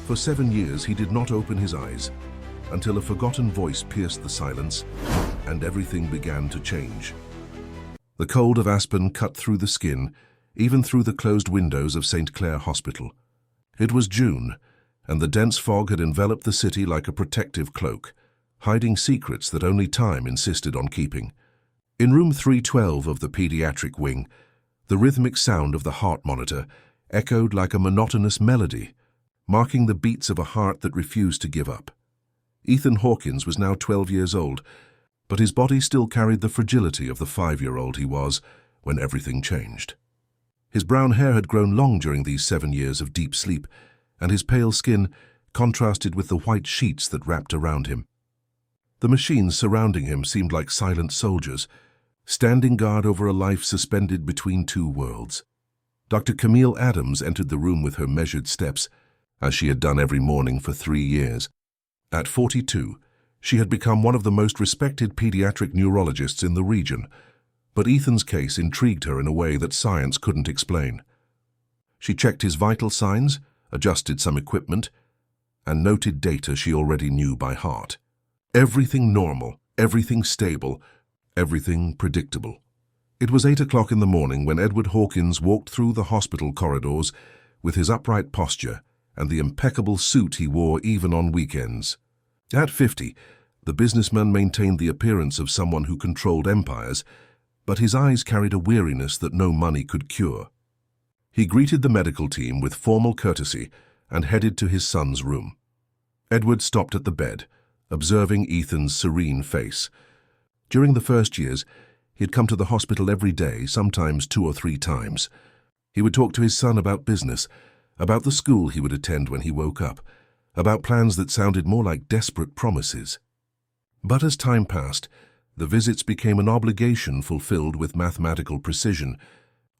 For 7 years he did not open his eyes, until a forgotten voice pierced the silence, and everything began to change. The cold of Aspen cut through the skin, even through the closed windows of St. Clair Hospital. It was June, and the dense fog had enveloped the city like a protective cloak, hiding secrets that only time insisted on keeping. In room 312 of the pediatric wing, the rhythmic sound of the heart monitor echoed like a monotonous melody, marking the beats of a heart that refused to give up. Ethan Hawkins was now 12 years old, but his body still carried the fragility of the 5-year-old he was when everything changed. His brown hair had grown long during these 7 years of deep sleep, and his pale skin contrasted with the white sheets that wrapped around him. The machines surrounding him seemed like silent soldiers, standing guard over a life suspended between two worlds. Dr. Camille Adams entered the room with her measured steps, as she had done every morning for 3 years. At 42, she had become one of the most respected pediatric neurologists in the region, but Ethan's case intrigued her in a way that science couldn't explain. She checked his vital signs, adjusted some equipment, and noted data she already knew by heart. Everything normal, everything stable, everything predictable. It was 8 o'clock in the morning when Edward Hawkins walked through the hospital corridors with his upright posture and the impeccable suit he wore even on weekends. At 50, the businessman maintained the appearance of someone who controlled empires, but his eyes carried a weariness that no money could cure. He greeted the medical team with formal courtesy and headed to his son's room. Edward stopped at the bed, observing Ethan's serene face. During the first years, he had come to the hospital every day, sometimes 2 or 3 times. He would talk to his son about business, about the school he would attend when he woke up, about plans that sounded more like desperate promises. But as time passed, the visits became an obligation fulfilled with mathematical precision,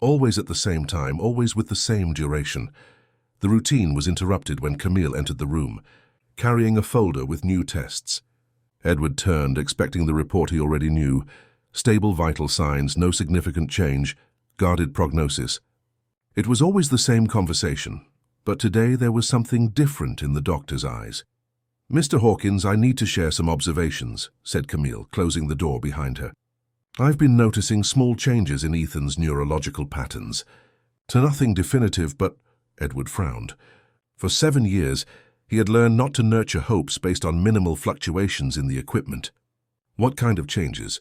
always at the same time, always with the same duration. The routine was interrupted when Camille entered the room, carrying a folder with new tests. Edward turned, expecting the report he already knew: stable vital signs, no significant change, guarded prognosis. It was always the same conversation, but today there was something different in the doctor's eyes. "Mr. Hawkins, I need to share some observations," said Camille, closing the door behind her. "I've been noticing small changes in Ethan's neurological patterns. To nothing definitive, but—" Edward frowned. For 7 years, he had learned not to nurture hopes based on minimal fluctuations in the equipment. "What kind of changes?"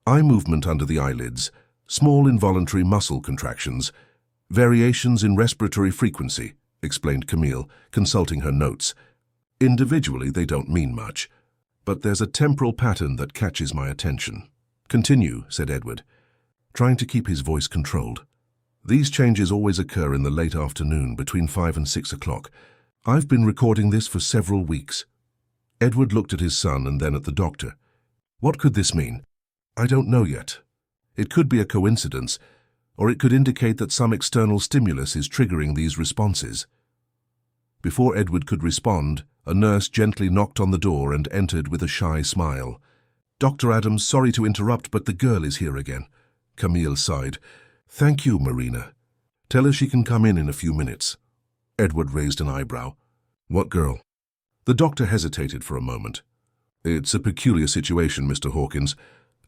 "Eye movement under the eyelids, small involuntary muscle contractions, variations in respiratory frequency," explained Camille, consulting her notes. "Individually, they don't mean much, but there's a temporal pattern that catches my attention." "Continue," said Edward, trying to keep his voice controlled. "These changes always occur in the late afternoon, between 5 and 6 o'clock. I've been recording this for several weeks." Edward looked at his son and then at the doctor. "What could this mean?" "I don't know yet. It could be a coincidence, or it could indicate that some external stimulus is triggering these responses." Before Edward could respond, a nurse gently knocked on the door and entered with a shy smile. "Dr. Adams, sorry to interrupt, but the girl is here again." Camille sighed. "Thank you, Marina. Tell her she can come in a few minutes." Edward raised an eyebrow. "What girl?" The doctor hesitated for a moment. "It's a peculiar situation, Mr. Hawkins.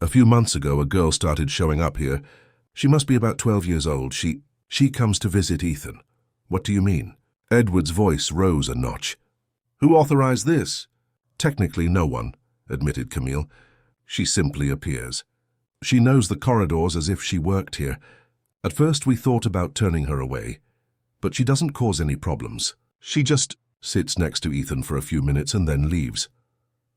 A few months ago, a girl started showing up here. She must be about 12 years old. She comes to visit Ethan." "What do you mean?" Edward's voice rose a notch. "Who authorized this?" "Technically, no one," admitted Camille. "She simply appears. She knows the corridors as if she worked here. At first we thought about turning her away, but she doesn't cause any problems. She just sits next to Ethan for a few minutes and then leaves."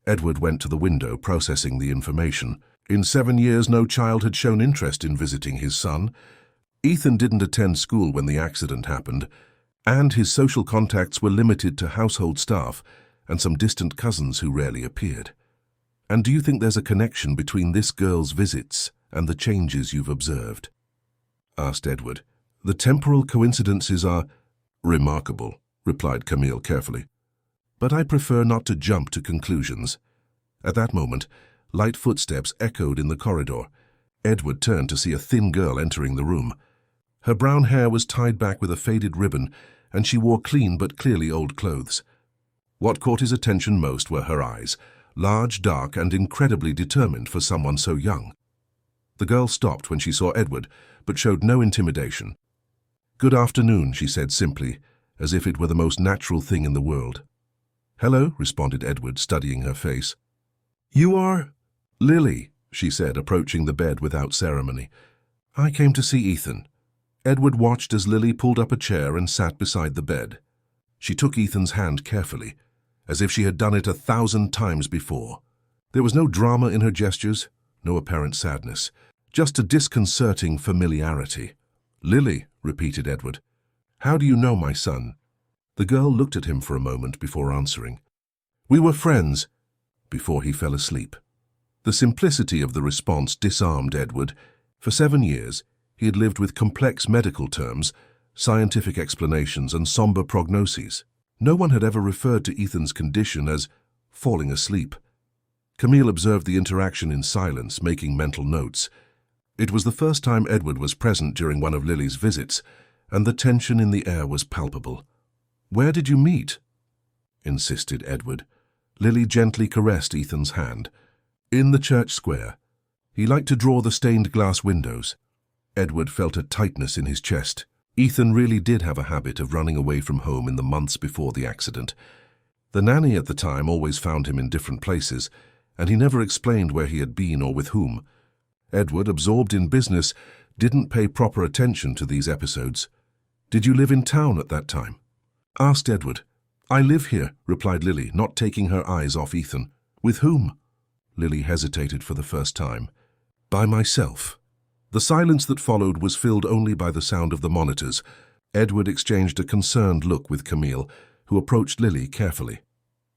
Edward went to the window, processing the information. In 7 years, no child had shown interest in visiting his son. Ethan didn't attend school when the accident happened, and his social contacts were limited to household staff and some distant cousins who rarely appeared. "And do you think there's a connection between this girl's visits and the changes you've observed?" asked Edward. "The temporal coincidences are remarkable," replied Camille carefully. "But I prefer not to jump to conclusions." At that moment, light footsteps echoed in the corridor. Edward turned to see a thin girl entering the room. Her brown hair was tied back with a faded ribbon, and she wore clean but clearly old clothes. What caught his attention most were her eyes, large, dark, and incredibly determined for someone so young. The girl stopped when she saw Edward, but showed no intimidation. "Good afternoon," she said simply, as if it were the most natural thing in the world. "Hello," responded Edward, studying her face. "You are Lily," she said, approaching the bed without ceremony. "I came to see Ethan." Edward watched as Lily pulled up a chair and sat beside the bed. She took Ethan's hand carefully, as if she had done it 1,000 times before. There was no drama in her gestures, no apparent sadness, just a disconcerting familiarity. "Lily," repeated Edward. "How do you know my son?" The girl looked at him for a moment before answering. "We were friends," before he fell asleep. The simplicity of the response disarmed Edward. For 7 years, he had lived with complex medical terms, scientific explanations, and somber prognoses. No one had ever referred to Ethan's condition as falling asleep. Camille observed the interaction in silence, making mental notes. It was the first time Edward was present during one of Lily's visits, and the tension in the air was palpable. "Where did you meet?" insisted Edward. Lily gently caressed Ethan's hand. "In the church square. He liked to draw the stained glass windows." Edward felt a tightness in his chest. Ethan really did have a habit of running away from home in the months before the accident. The nanny at the time always found him in different places, and he never explained where he had been or with whom. Edward, absorbed in business, didn't pay proper attention to these episodes. "Did you live in town at that time?" asked Edward. "I live here," replied Lily, not taking her eyes off Ethan. "With whom?" Lily hesitated for the first time. "By myself." The silence that followed was filled only by the sound of the monitors. Edward exchanged a concerned look with Camille, who approached Lily carefully.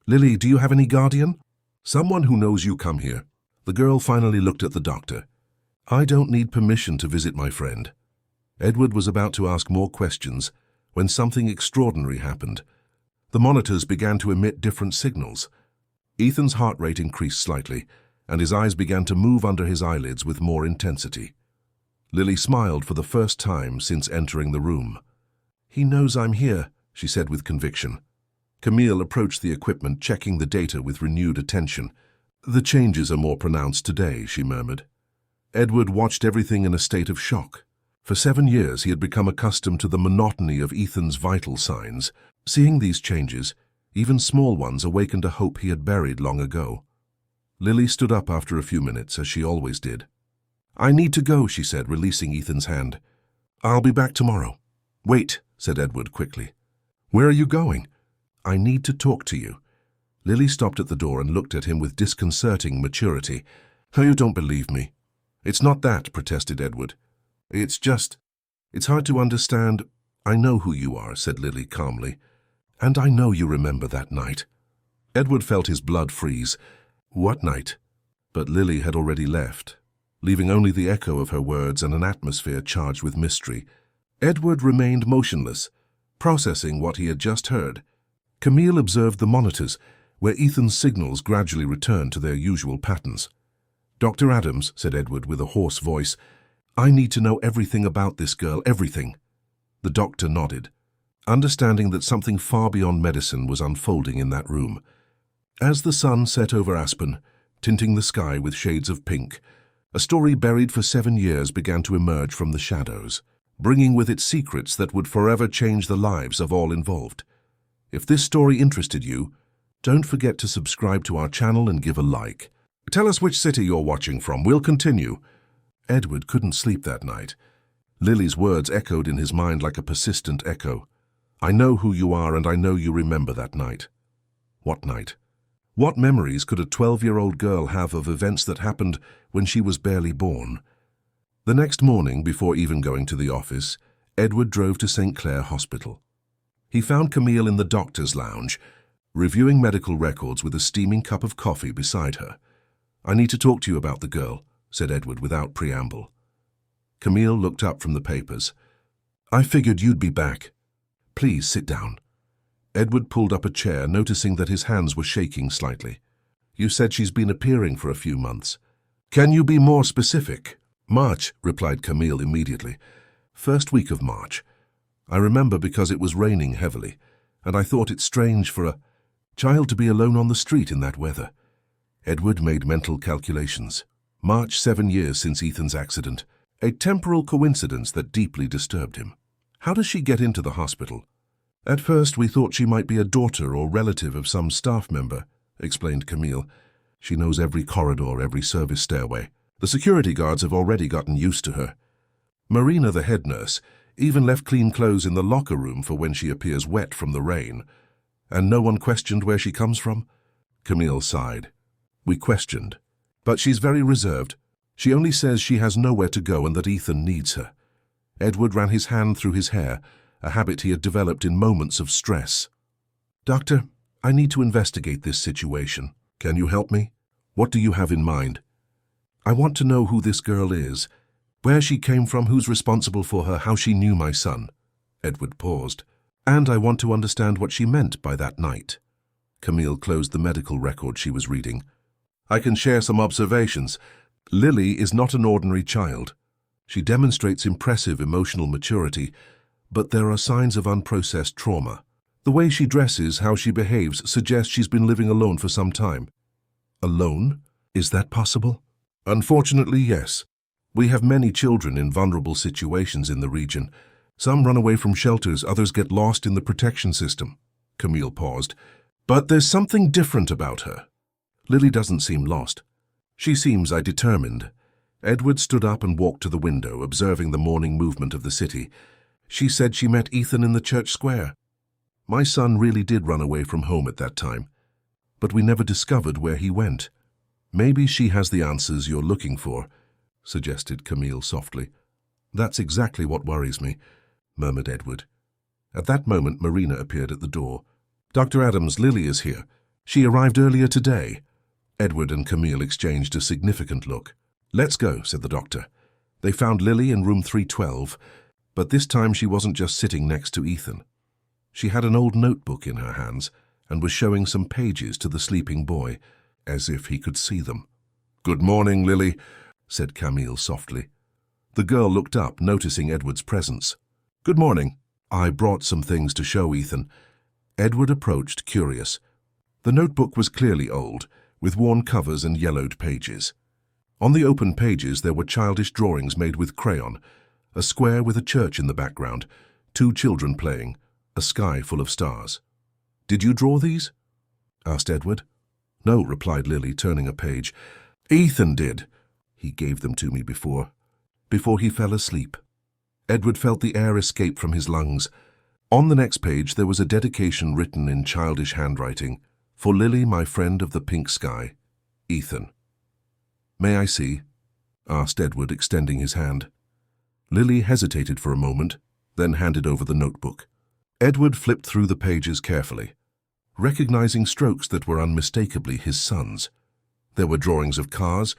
"Lily, do you have any guardian?" "Someone who knows you come here." The girl finally looked at the doctor. "I don't need permission to visit my friend." Edward was about to ask more questions when something extraordinary happened. The monitors began to emit different signals. Ethan's heart rate increased slightly, and his eyes began to move under his eyelids with more intensity. Lily smiled for the first time since entering the room. "He knows I'm here," she said with conviction. Camille approached the equipment, checking the data with renewed attention. "The changes are more pronounced today," she murmured. Edward watched everything in a state of shock. For 7 years he had become accustomed to the monotony of Ethan's vital signs. Seeing these changes, even small ones, awakened a hope he had buried long ago. Lily stood up after a few minutes, as she always did. "I need to go," she said, releasing Ethan's hand. "I'll be back tomorrow." "Wait," said Edward quickly. "Where are you going?" "I need to talk to you." Lily stopped at the door and looked at him with disconcerting maturity. "Oh, you don't believe me." "It's not that," protested Edward. It's hard to understand." "I know who you are," said Lily calmly. "And I know you remember that night." Edward felt his blood freeze. What night? But Lily had already left, leaving only the echo of her words and an atmosphere charged with mystery. Edward remained motionless, processing what he had just heard. Camille observed the monitors, where Ethan's signals gradually returned to their usual patterns. "Dr. Adams," said Edward with a hoarse voice, "I need to know everything about this girl, everything." The doctor nodded, understanding that something far beyond medicine was unfolding in that room. As the sun set over Aspen, tinting the sky with shades of pink, a story buried for 7 years began to emerge from the shadows, bringing with it secrets that would forever change the lives of all involved. If this story interested you, don't forget to subscribe to our channel and give a like. Tell us which city you're watching from. We'll continue. Edward couldn't sleep that night. Lily's words echoed in his mind like a persistent echo. "I know who you are, and I know you remember that night." What night? What memories could a 12-year-old girl have of events that happened when she was barely born? The next morning, before even going to the office, Edward drove to St. Clair Hospital. He found Camille in the doctor's lounge, reviewing medical records with a steaming cup of coffee beside her. "I need to talk to you about the girl," said Edward without preamble. Camille looked up from the papers. "I figured you'd be back. Please sit down." Edward pulled up a chair, noticing that his hands were shaking slightly. "You said she's been appearing for a few months. Can you be more specific?" "March," replied Camille immediately. "First week of March. I remember because it was raining heavily, and I thought it strange for a..." Child to be alone on the street in that weather. Edward made mental calculations. March 7 years since Ethan's accident. A temporal coincidence that deeply disturbed him. How does she get into the hospital? At first we thought she might be a daughter or relative of some staff member, explained Camille. She knows every corridor, every service stairway. The security guards have already gotten used to her. Marina, the head nurse, even left clean clothes in the locker room for when she appears wet from the rain. And no one questioned where she comes from? Camille sighed. We questioned. But she's very reserved. She only says she has nowhere to go and that Ethan needs her. Edward ran his hand through his hair, a habit he had developed in moments of stress. Doctor, I need to investigate this situation. Can you help me? What do you have in mind? I want to know who this girl is, where she came from, who's responsible for her, how she knew my son. Edward paused. And I want to understand what she meant by that night. Camille closed the medical record she was reading. I can share some observations. Lily is not an ordinary child. She demonstrates impressive emotional maturity, but there are signs of unprocessed trauma. The way she dresses, how she behaves, suggests she's been living alone for some time. Alone? Is that possible? Unfortunately, yes. We have many children in vulnerable situations in the region. Some run away from shelters, others get lost in the protection system. Camille paused. But there's something different about her. Lily doesn't seem lost. She seems determined. Edward stood up and walked to the window, observing the morning movement of the city. She said she met Ethan in the church square. My son really did run away from home at that time, but we never discovered where he went. Maybe she has the answers you're looking for, suggested Camille softly. That's exactly what worries me, murmured Edward. At that moment, Marina appeared at the door. Dr. Adams, Lily is here. She arrived earlier today. Edward and Camille exchanged a significant look. Let's go, said the doctor. They found Lily in room 312, but this time she wasn't just sitting next to Ethan. She had an old notebook in her hands and was showing some pages to the sleeping boy, as if he could see them. Good morning, Lily, said Camille softly. The girl looked up, noticing Edward's presence. Good morning. I brought some things to show Ethan. Edward approached, curious. The notebook was clearly old, with worn covers and yellowed pages. On the open pages there were childish drawings made with crayon, a square with a church in the background, 2 children playing, a sky full of stars. Did you draw these? Asked Edward. No, replied Lily, turning a page. Ethan did. He gave them to me before he fell asleep. Edward felt the air escape from his lungs. On the next page there was a dedication written in childish handwriting. For Lily, my friend of the pink sky, Ethan. May I see? Asked Edward, extending his hand. Lily hesitated for a moment, then handed over the notebook. Edward flipped through the pages carefully, recognizing strokes that were unmistakably his son's. There were drawings of cars,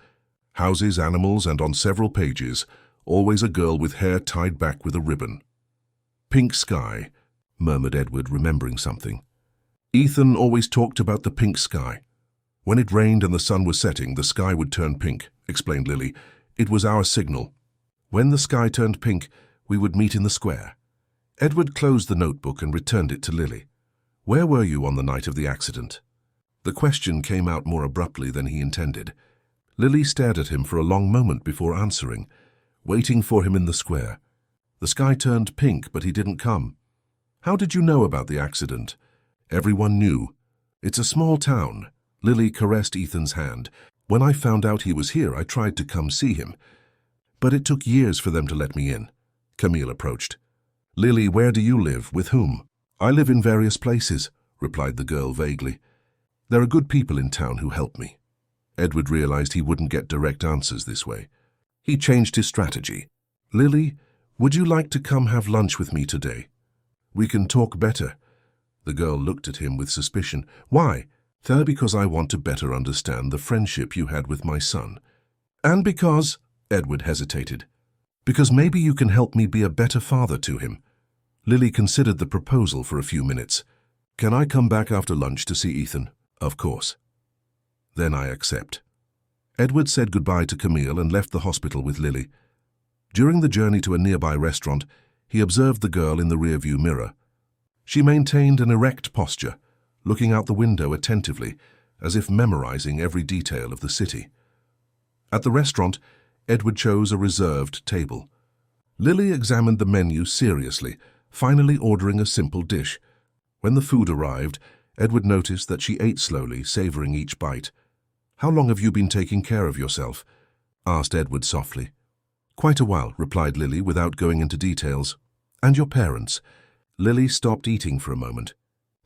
houses, animals, and on several pages, always a girl with hair tied back with a ribbon. Pink sky, murmured Edward, remembering something. Ethan always talked about the pink sky. When it rained and the sun was setting, the sky would turn pink, explained Lily. It was our signal. When the sky turned pink, we would meet in the square. Edward closed the notebook and returned it to Lily. Where were you on the night of the accident? The question came out more abruptly than he intended. Lily stared at him for a long moment before answering, waiting for him in the square. The sky turned pink, but he didn't come. How did you know about the accident? Everyone knew. It's a small town. Lily caressed Ethan's hand. When I found out he was here, I tried to come see him. But it took years for them to let me in. Camille approached. Lily, where do you live? With whom? I live in various places, replied the girl vaguely. There are good people in town who help me. Edward realized he wouldn't get direct answers this way. He changed his strategy. Lily, would you like to come have lunch with me today? We can talk better. The girl looked at him with suspicion. Why? Because I want to better understand the friendship you had with my son. And because, Edward hesitated, because maybe you can help me be a better father to him. Lily considered the proposal for a few minutes. Can I come back after lunch to see Ethan? Of course. Then I accept. Edward said goodbye to Camille and left the hospital with Lily. During the journey to a nearby restaurant, he observed the girl in the rearview mirror. She maintained an erect posture, looking out the window attentively, as if memorizing every detail of the city. At the restaurant, Edward chose a reserved table. Lily examined the menu seriously, finally ordering a simple dish. When the food arrived, Edward noticed that she ate slowly, savoring each bite. "How long have you been taking care of yourself?" asked Edward softly. "Quite a while," replied Lily without going into details. "And your parents?" Lily stopped eating for a moment.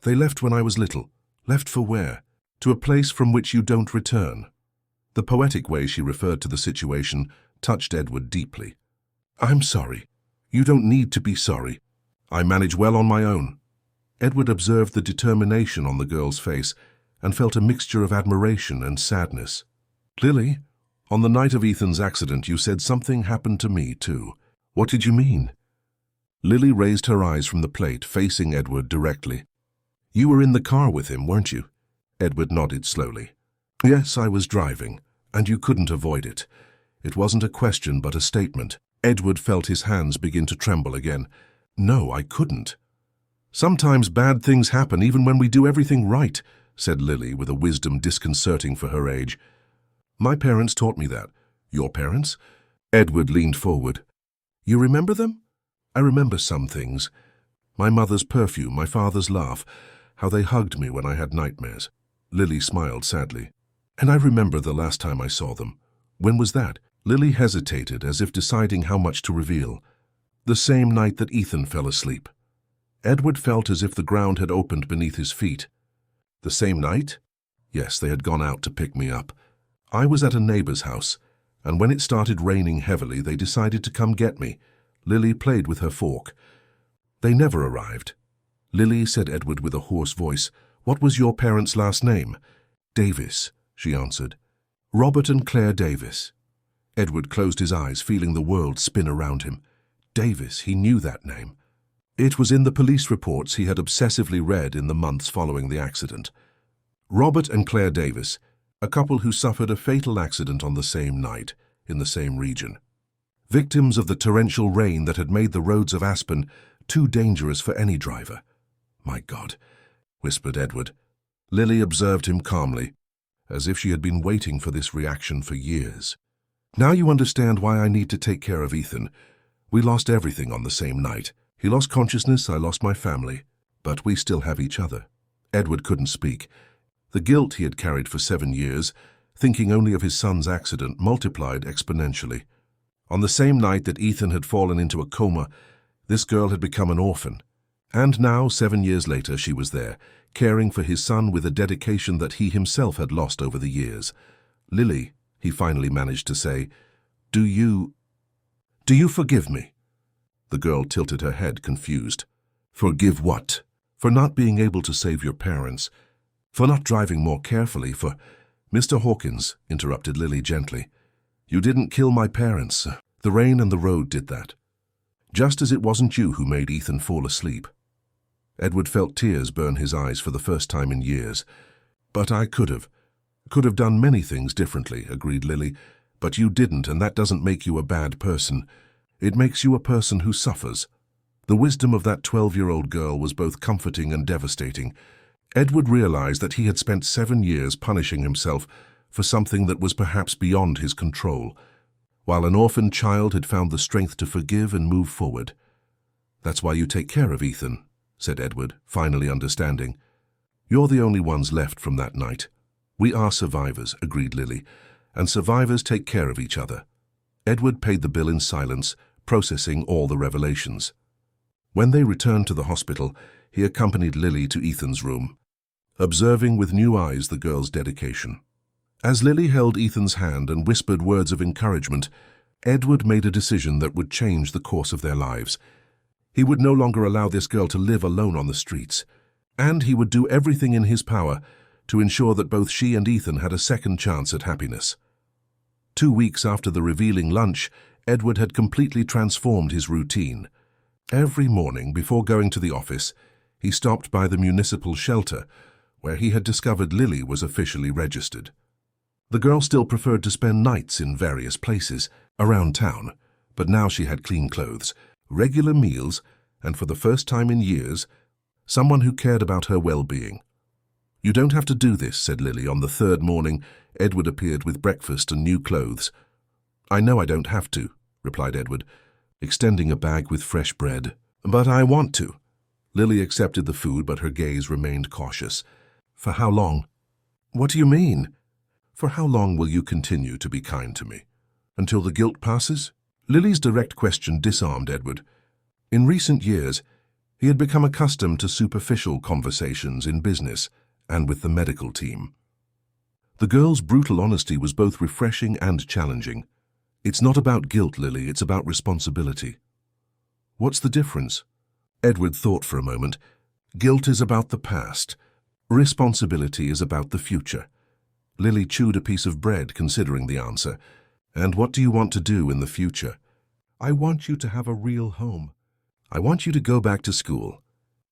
"They left when I was little." "Left for where?" "To a place from which you don't return." The poetic way she referred to the situation touched Edward deeply. "I'm sorry." "You don't need to be sorry. I manage well on my own." Edward observed the determination on the girl's face and felt a mixture of admiration and sadness. "Lily, on the night of Ethan's accident, you said something happened to me, too. What did you mean?" Lily raised her eyes from the plate, facing Edward directly. "You were in the car with him, weren't you?" Edward nodded slowly. "Yes, I was driving, and you couldn't avoid it. It wasn't a question, but a statement." Edward felt his hands begin to tremble again. "No, I couldn't." "Sometimes bad things happen even when we do everything right," said Lily with a wisdom disconcerting for her age. "My parents taught me that." "Your parents?" Edward leaned forward. "You remember them?" "I remember some things. My mother's perfume, my father's laugh, how they hugged me when I had nightmares." Lily smiled sadly. "And I remember the last time I saw them." "When was that?" Lily hesitated, as if deciding how much to reveal. "The same night that Ethan fell asleep." Edward felt as if the ground had opened beneath his feet. "The same night?" "Yes, they had gone out to pick me up. I was at a neighbor's house, and when it started raining heavily, they decided to come get me." Lily played with her fork. "They never arrived." "Lily," said Edward with a hoarse voice, "what was your parents' last name?" "Davis," she answered. "Robert and Claire Davis." Edward closed his eyes, feeling the world spin around him. Davis, he knew that name. It was in the police reports he had obsessively read in the months following the accident. Robert and Claire Davis, a couple who suffered a fatal accident on the same night, in the same region. Victims of the torrential rain that had made the roads of Aspen too dangerous for any driver. "My God," whispered Edward. Lily observed him calmly, as if she had been waiting for this reaction for years. "Now you understand why I need to take care of Ethan. We lost everything on the same night. He lost consciousness, I lost my family. But we still have each other." Edward couldn't speak. The guilt he had carried for 7 years, thinking only of his son's accident, multiplied exponentially. On the same night that Ethan had fallen into a coma, this girl had become an orphan. And now, 7 years later, she was there, caring for his son with a dedication that he himself had lost over the years. "Lily," he finally managed to say, Do you forgive me?" The girl tilted her head, confused. "Forgive what?" "For not being able to save your parents. For not driving more carefully, for—" "Mr. Hawkins," interrupted Lily gently, "you didn't kill my parents. The rain and the road did that. Just as it wasn't you who made Ethan fall asleep." Edward felt tears burn his eyes for the first time in years. "But I could have done many things differently," agreed Lily. "But you didn't, and that doesn't make you a bad person. It makes you a person who suffers." The wisdom of that 12-year-old girl was both comforting and devastating. Edward realized that he had spent 7 years punishing himself for something that was perhaps beyond his control, while an orphaned child had found the strength to forgive and move forward. "That's why you take care of Ethan," said Edward, finally understanding. "You're the only ones left from that night." "We are survivors," agreed Lily, "and survivors take care of each other." Edward paid the bill in silence, processing all the revelations. When they returned to the hospital, he accompanied Lily to Ethan's room, observing with new eyes the girl's dedication. As Lily held Ethan's hand and whispered words of encouragement, Edward made a decision that would change the course of their lives. He would no longer allow this girl to live alone on the streets, and he would do everything in his power to ensure that both she and Ethan had a second chance at happiness. 2 weeks after the revealing lunch, Edward had completely transformed his routine. Every morning, before going to the office, he stopped by the municipal shelter, where he had discovered Lily was officially registered. The girl still preferred to spend nights in various places around town, but now she had clean clothes, regular meals, and for the first time in years, someone who cared about her well-being. You don't have to do this, said Lily. On the third morning, Edward appeared with breakfast and new clothes. I know I don't have to, replied Edward, extending a bag with fresh bread. But I want to. Lily accepted the food, but her gaze remained cautious. For how long? What do you mean? For how long will you continue to be kind to me? Until the guilt passes? Lily's direct question disarmed Edward. In recent years, he had become accustomed to superficial conversations in business and with the medical team. The girl's brutal honesty was both refreshing and challenging. It's not about guilt, Lily, it's about responsibility. What's the difference? Edward thought for a moment. Guilt is about the past. Responsibility is about the future. Lily chewed a piece of bread, considering the answer. And what do you want to do in the future? I want you to have a real home. I want you to go back to school.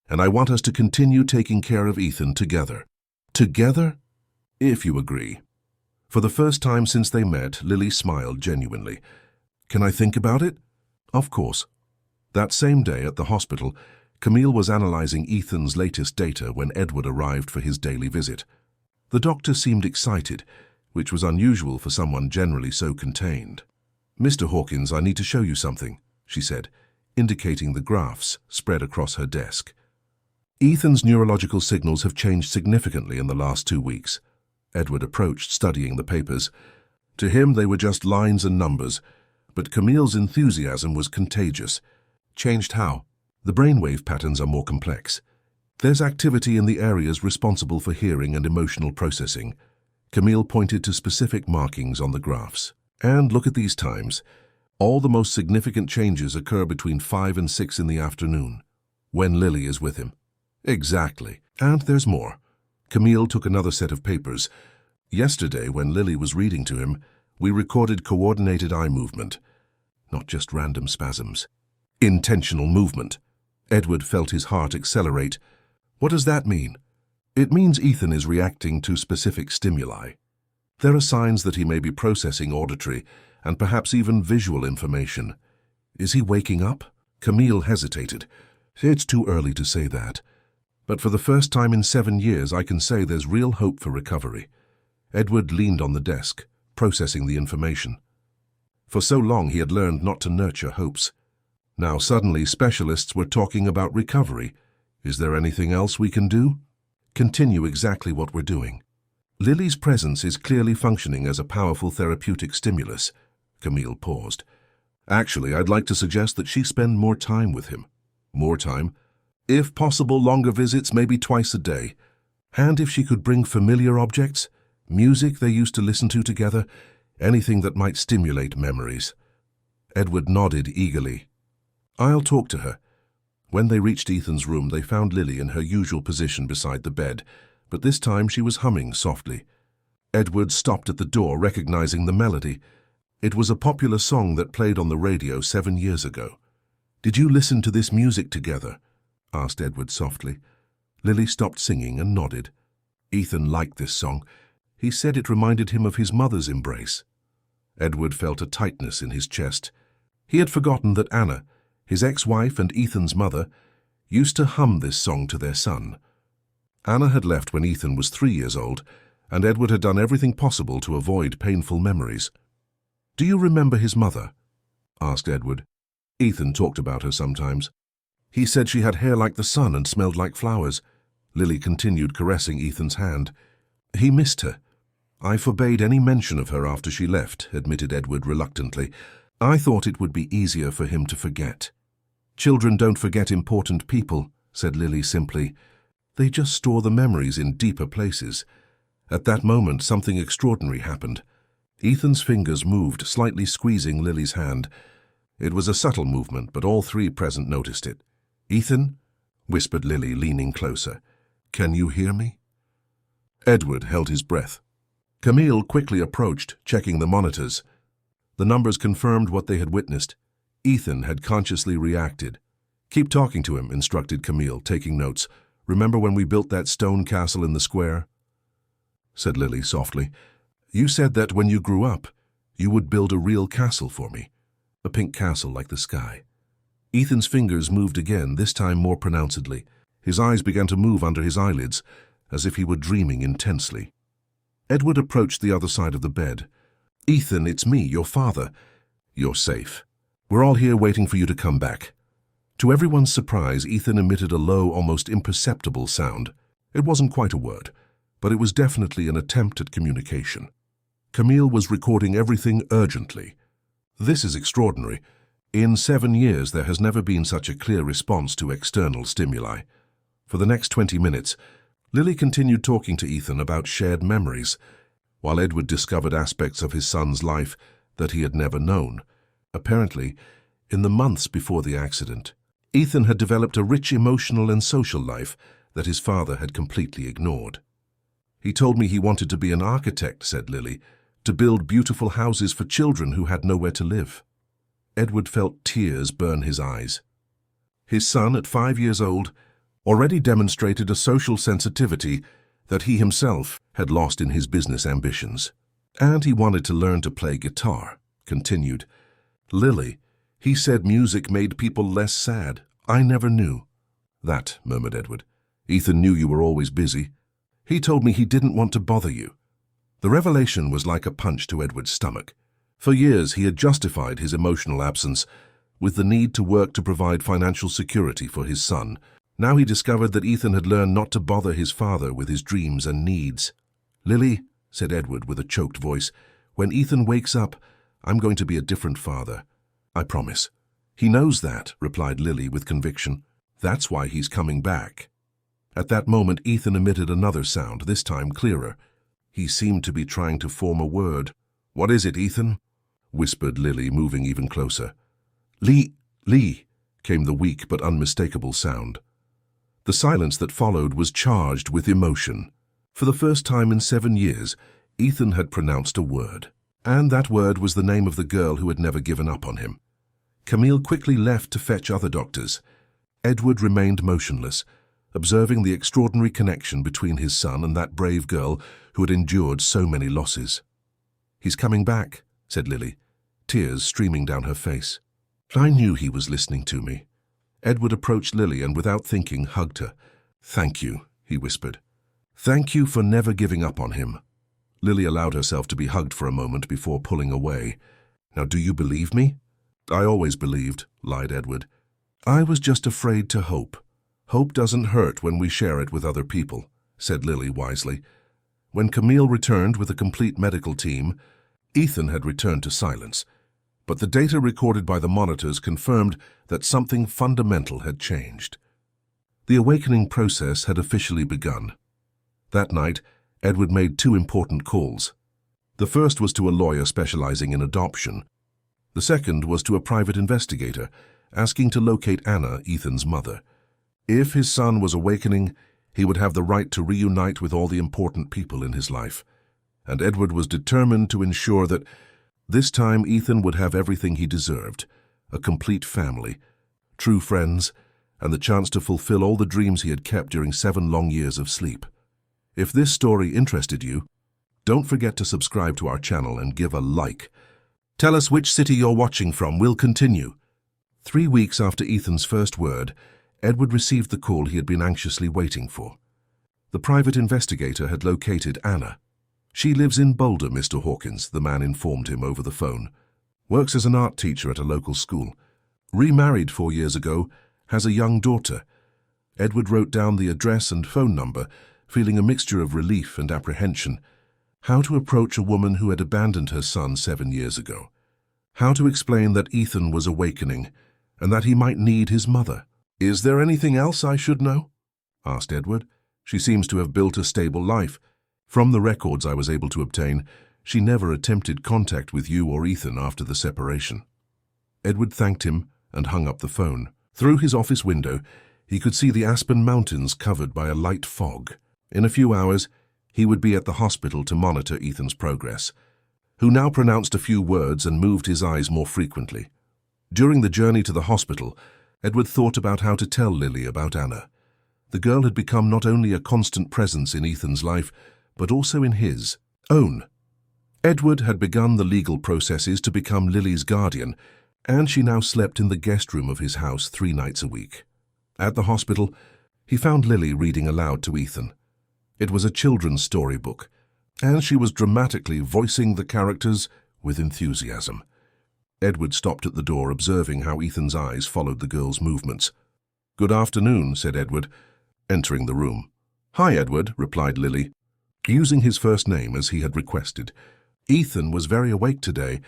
And I want us to continue taking care of Ethan together. Together? If you agree. For the first time since they met, Lily smiled genuinely. Can I think about it? Of course. That same day at the hospital, Camille was analyzing Ethan's latest data when Edward arrived for his daily visit. The doctor seemed excited, which was unusual for someone generally so contained. Mr. Hawkins, I need to show you something, she said, indicating the graphs spread across her desk. Ethan's neurological signals have changed significantly in the last 2 weeks. Edward approached, studying the papers. To him, they were just lines and numbers, but Camille's enthusiasm was contagious. Changed how? The brainwave patterns are more complex. There's activity in the areas responsible for hearing and emotional processing. Camille pointed to specific markings on the graphs. And look at these times. All the most significant changes occur between 5 and 6 in the afternoon, when Lily is with him. Exactly. And there's more. Camille took another set of papers. Yesterday, when Lily was reading to him, we recorded coordinated eye movement. Not just random spasms. Intentional movement. Edward felt his heart accelerate. What does that mean? It means Ethan is reacting to specific stimuli. There are signs that he may be processing auditory and perhaps even visual information. Is he waking up? Camille hesitated. It's too early to say that. But for the first time in 7 years, I can say there's real hope for recovery. Edward leaned on the desk, processing the information. For so long he had learned not to nurture hopes. Now suddenly specialists were talking about recovery. Is there anything else we can do? Continue exactly what we're doing. Lily's presence is clearly functioning as a powerful therapeutic stimulus. Camille paused. Actually, I'd like to suggest that she spend more time with him. More time? If possible, longer visits, maybe twice a day. And if she could bring familiar objects, music they used to listen to together, anything that might stimulate memories. Edward nodded eagerly. I'll talk to her. When they reached Ethan's room, they found Lily in her usual position beside the bed, but this time she was humming softly. Edward stopped at the door, recognizing the melody. It was a popular song that played on the radio 7 years ago. Did you listen to this music together? Asked Edward softly. Lily stopped singing and nodded. Ethan liked this song. He said it reminded him of his mother's embrace. Edward felt a tightness in his chest. He had forgotten that Anna, his ex-wife and Ethan's mother, used to hum this song to their son. Anna had left when Ethan was 3 years old, and Edward had done everything possible to avoid painful memories. Do you remember his mother? Asked Edward. Ethan talked about her sometimes. He said she had hair like the sun and smelled like flowers. Lily continued caressing Ethan's hand. He missed her. I forbade any mention of her after she left, admitted Edward reluctantly. I thought it would be easier for him to forget. Children don't forget important people, said Lily simply. They just store the memories in deeper places. At that moment, something extraordinary happened. Ethan's fingers moved, slightly squeezing Lily's hand. It was a subtle movement, but all three present noticed it. Ethan, whispered Lily, leaning closer. Can you hear me? Edward held his breath. Camille quickly approached, checking the monitors. The numbers confirmed what they had witnessed. Ethan had consciously reacted. Keep talking to him, instructed Camille, taking notes. Remember when we built that stone castle in the square? Said Lily softly. You said that when you grew up, you would build a real castle for me. A pink castle like the sky. Ethan's fingers moved again, this time more pronouncedly. His eyes began to move under his eyelids. as if he were dreaming intensely. Edward approached the other side of the bed. "Ethan, it's me, your father. You're safe. We're all here waiting for you to come back." To everyone's surprise, Ethan emitted a low, almost imperceptible sound. It wasn't quite a word, but it was definitely an attempt at communication. Camille was recording everything urgently. This is extraordinary. In 7 years, there has never been such a clear response to external stimuli. For the next 20 minutes, Lily continued talking to Ethan about shared memories, while Edward discovered aspects of his son's life that he had never known. Apparently, in the months before the accident, Ethan had developed a rich emotional and social life that his father had completely ignored. "He told me he wanted to be an architect," said Lily, "to build beautiful houses for children who had nowhere to live." Edward felt tears burn his eyes. His son, at 5 years old, already demonstrated a social sensitivity that he himself had lost in his business ambitions. "And he wanted to learn to play guitar," continued Lily. "He said music made people less sad. I never knew." "That," murmured Edward. "Ethan knew you were always busy. He told me he didn't want to bother you." The revelation was like a punch to Edward's stomach. For years he had justified his emotional absence with the need to work to provide financial security for his son. Now he discovered that Ethan had learned not to bother his father with his dreams and needs. "Lily," said Edward with a choked voice, "when Ethan wakes up, I'm going to be a different father. I promise." "He knows that," replied Lily with conviction. "That's why he's coming back." At that moment, Ethan emitted another sound, this time clearer. He seemed to be trying to form a word. "What is it, Ethan?" whispered Lily, moving even closer. "Lee, came the weak but unmistakable sound. The silence that followed was charged with emotion. For the first time in 7 years, Ethan had pronounced a word. And that word was the name of the girl who had never given up on him. Camille quickly left to fetch other doctors. Edward remained motionless, observing the extraordinary connection between his son and that brave girl who had endured so many losses. "He's coming back," said Lily, tears streaming down her face. "I knew he was listening to me." Edward approached Lily and, without thinking, hugged her. "Thank you," he whispered. "Thank you for never giving up on him." Lily allowed herself to be hugged for a moment before pulling away. "Now, do you believe me?" "I always believed," lied Edward. "I was just afraid to hope." "Hope doesn't hurt when we share it with other people," said Lily wisely. When Camille returned with a complete medical team, Ethan had returned to silence. But the data recorded by the monitors confirmed that something fundamental had changed. The awakening process had officially begun. That night, Edward made 2 important calls. The first was to a lawyer specializing in adoption. The second was to a private investigator, asking to locate Anna, Ethan's mother. If his son was awakening, he would have the right to reunite with all the important people in his life. And Edward was determined to ensure that this time Ethan would have everything he deserved: a complete family, true friends, and the chance to fulfill all the dreams he had kept during 7 long years of sleep. If this story interested you, don't forget to subscribe to our channel and give a like. Tell us which city you're watching from. We'll continue. 3 weeks after Ethan's first word, Edward received the call he had been anxiously waiting for. The private investigator had located Anna. "She lives in Boulder, Mr. Hawkins," the man informed him over the phone. "Works as an art teacher at a local school. Remarried 4 years ago, has a young daughter." Edward wrote down the address and phone number, feeling a mixture of relief and apprehension. How to approach a woman who had abandoned her son 7 years ago? How to explain that Ethan was awakening and that he might need his mother? "Is there anything else I should know?" asked Edward. "She seems to have built a stable life. From the records I was able to obtain, she never attempted contact with you or Ethan after the separation." Edward thanked him and hung up the phone. Through his office window, he could see the Aspen Mountains covered by a light fog. In a few hours, he would be at the hospital to monitor Ethan's progress, who now pronounced a few words and moved his eyes more frequently. During the journey to the hospital, Edward thought about how to tell Lily about Anna. The girl had become not only a constant presence in Ethan's life, but also in his own. Edward had begun the legal processes to become Lily's guardian, and she now slept in the guest room of his house 3 nights a week. At the hospital, he found Lily reading aloud to Ethan. It was a children's storybook, and she was dramatically voicing the characters with enthusiasm. Edward stopped at the door, observing how Ethan's eyes followed the girl's movements. "Good afternoon," said Edward, entering the room. "Hi, Edward," replied Lily, using his first name as he had requested. "Ethan was very awake today.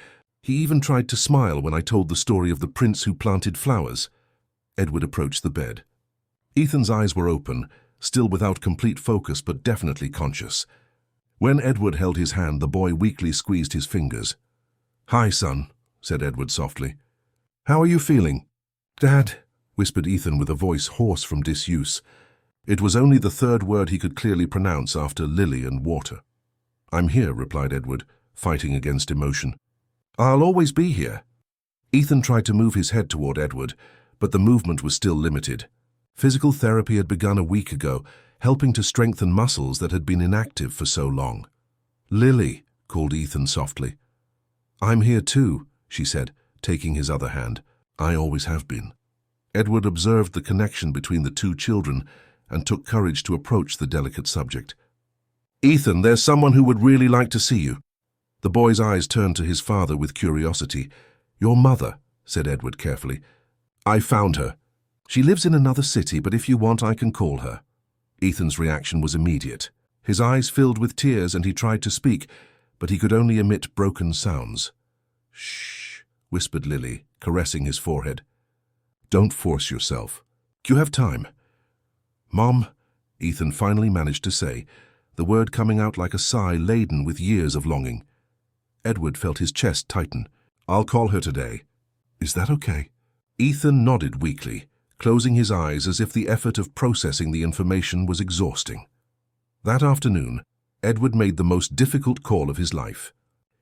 He even tried to smile when I told the story of the prince who planted flowers." Edward approached the bed. Ethan's eyes were open, still without complete focus but definitely conscious. When Edward held his hand, the boy weakly squeezed his fingers. "Hi, son," said Edward softly. "How are you feeling?" "Dad," whispered Ethan with a voice hoarse from disuse. It was only the third word he could clearly pronounce after Lily and water. "I'm here," replied Edward, fighting against emotion. "I'll always be here." Ethan tried to move his head toward Edward, but the movement was still limited. Physical therapy had begun a week ago, helping to strengthen muscles that had been inactive for so long. "Lily," called Ethan softly. "I'm here too," she said, taking his other hand. "I always have been." Edward observed the connection between the two children and took courage to approach the delicate subject. "Ethan, there's someone who would really like to see you." The boy's eyes turned to his father with curiosity. "Your mother," said Edward carefully. "I found her. She lives in another city, but if you want, I can call her." Ethan's reaction was immediate. His eyes filled with tears and he tried to speak, but he could only emit broken sounds. "Shh," whispered Lily, caressing his forehead. "Don't force yourself. You have time." "Mom," Ethan finally managed to say, the word coming out like a sigh laden with years of longing. Edward felt his chest tighten. "I'll call her today. Is that okay?" Ethan nodded weakly, closing his eyes as if the effort of processing the information was exhausting. That afternoon, Edward made the most difficult call of his life.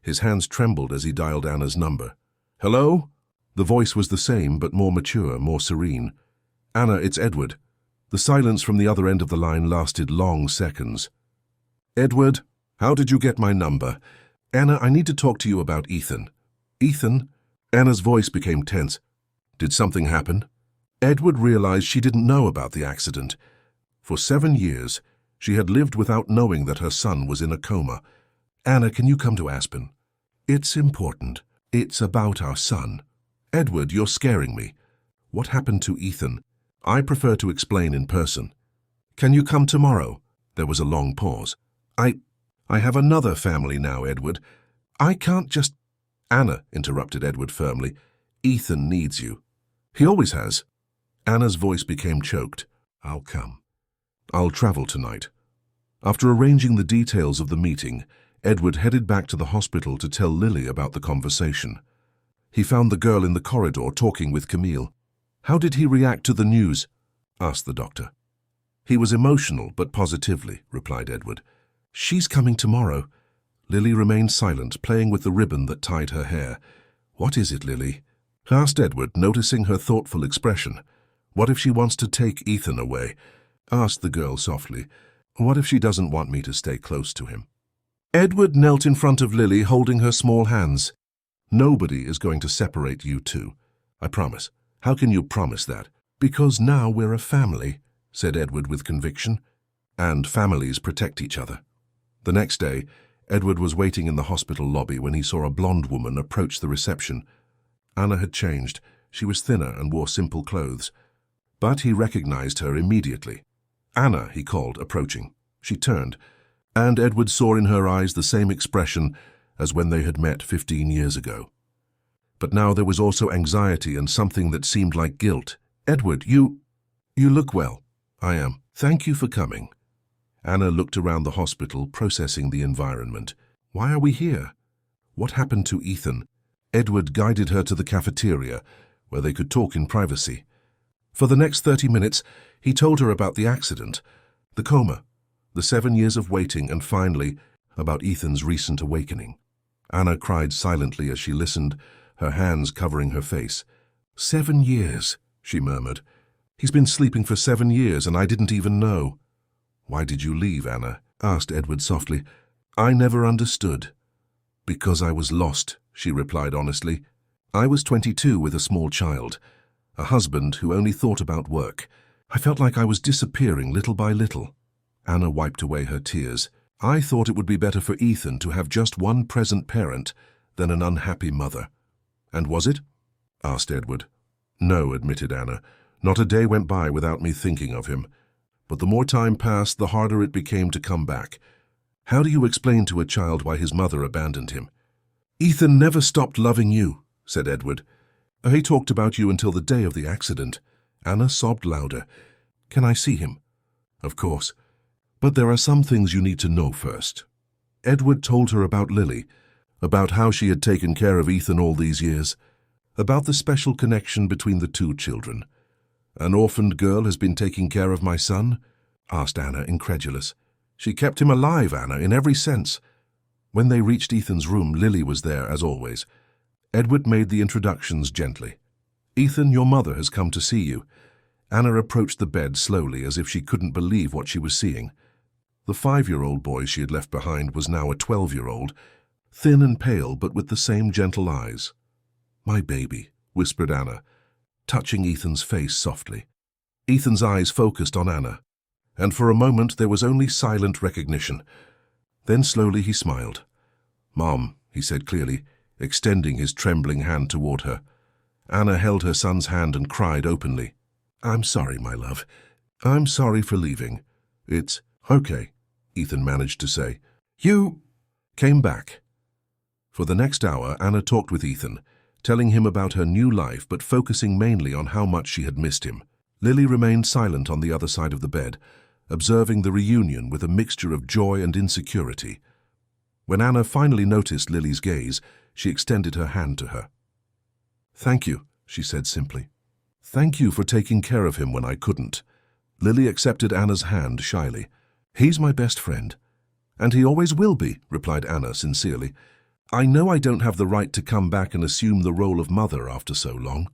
His hands trembled as he dialed Anna's number. "Hello?" The voice was the same, but more mature, more serene. "Anna, it's Edward." The silence from the other end of the line lasted long seconds. "Edward, how did you get my number?" "Anna, I need to talk to you about Ethan." "Ethan?" Anna's voice became tense. "Did something happen?" Edward realized she didn't know about the accident. For 7 years, she had lived without knowing that her son was in a coma. "Anna, can you come to Aspen?" "It's important. It's about our son." "Edward, you're scaring me." "What happened to Ethan?" "I prefer to explain in person." "Can you come tomorrow?" There was a long pause. I have another family now, Edward. I can't just—" "Anna," interrupted Edward firmly, "Ethan needs you." "He always has." Anna's voice became choked. "I'll come. I'll travel tonight." After arranging the details of the meeting, Edward headed back to the hospital to tell Lily about the conversation. He found the girl in the corridor talking with Camille. "How did he react to the news?" asked the doctor. "He was emotional, but positively," replied Edward. "She's coming tomorrow." Lily remained silent, playing with the ribbon that tied her hair. "What is it, Lily?" asked Edward, noticing her thoughtful expression. "What if she wants to take Ethan away?" asked the girl softly. "What if she doesn't want me to stay close to him?" Edward knelt in front of Lily, holding her small hands. "Nobody is going to separate you two. I promise." "How can you promise that?" "Because now we're a family," said Edward with conviction. "And families protect each other." The next day, Edward was waiting in the hospital lobby when he saw a blonde woman approach the reception. Anna had changed. She was thinner and wore simple clothes. But he recognized her immediately. "Anna," he called, approaching. She turned, and Edward saw in her eyes the same expression as when they had met 15 years ago. But now there was also anxiety and something that seemed like guilt. "Edward, you look well." "I am. Thank you for coming." Anna looked around the hospital, processing the environment. "Why are we here? What happened to Ethan?" Edward guided her to the cafeteria, where they could talk in privacy. For the next 30 minutes, he told her about the accident, the coma, the 7 years of waiting, and finally, about Ethan's recent awakening. Anna cried silently as she listened, her hands covering her face. 7 years, she murmured. "He's been sleeping for 7 years, and I didn't even know." "Why did you leave, Anna?" asked Edward softly. "I never understood." "Because I was lost," she replied honestly. "I was 22 with a small child, a husband who only thought about work. I felt like I was disappearing little by little." Anna wiped away her tears. I thought it would be better for Ethan to have just one present parent than an unhappy mother. And was it? Asked Edward. No, admitted Anna. Not a day went by without me thinking of him. But the more time passed, the harder it became to come back. How do you explain to a child why his mother abandoned him? Ethan never stopped loving you, said Edward. He talked about you until the day of the accident. Anna sobbed louder. Can I see him? Of course. But there are some things you need to know first. Edward told her about Lily, about how she had taken care of Ethan all these years, about the special connection between the two children. An orphaned girl has been taking care of my son? Asked Anna, incredulous. She kept him alive, Anna, in every sense. When they reached Ethan's room, Lily was there, as always. Edward made the introductions gently. Ethan, your mother has come to see you. Anna approached the bed slowly, as if she couldn't believe what she was seeing. The 5-year-old boy she had left behind was now a 12-year-old, thin and pale, but with the same gentle eyes. My baby, whispered Anna, touching Ethan's face softly. Ethan's eyes focused on Anna, and for a moment there was only silent recognition. Then slowly he smiled. Mom, he said clearly, extending his trembling hand toward her. Anna held her son's hand and cried openly. I'm sorry, my love. I'm sorry for leaving. It's okay, Ethan managed to say. You came back. For the next hour, Anna talked with Ethan, telling him about her new life but focusing mainly on how much she had missed him. Lily remained silent on the other side of the bed, observing the reunion with a mixture of joy and insecurity. When Anna finally noticed Lily's gaze, she extended her hand to her. Thank you, she said simply. Thank you for taking care of him when I couldn't. Lily accepted Anna's hand shyly. He's my best friend. And he always will be, replied Anna sincerely. I know I don't have the right to come back and assume the role of mother after so long,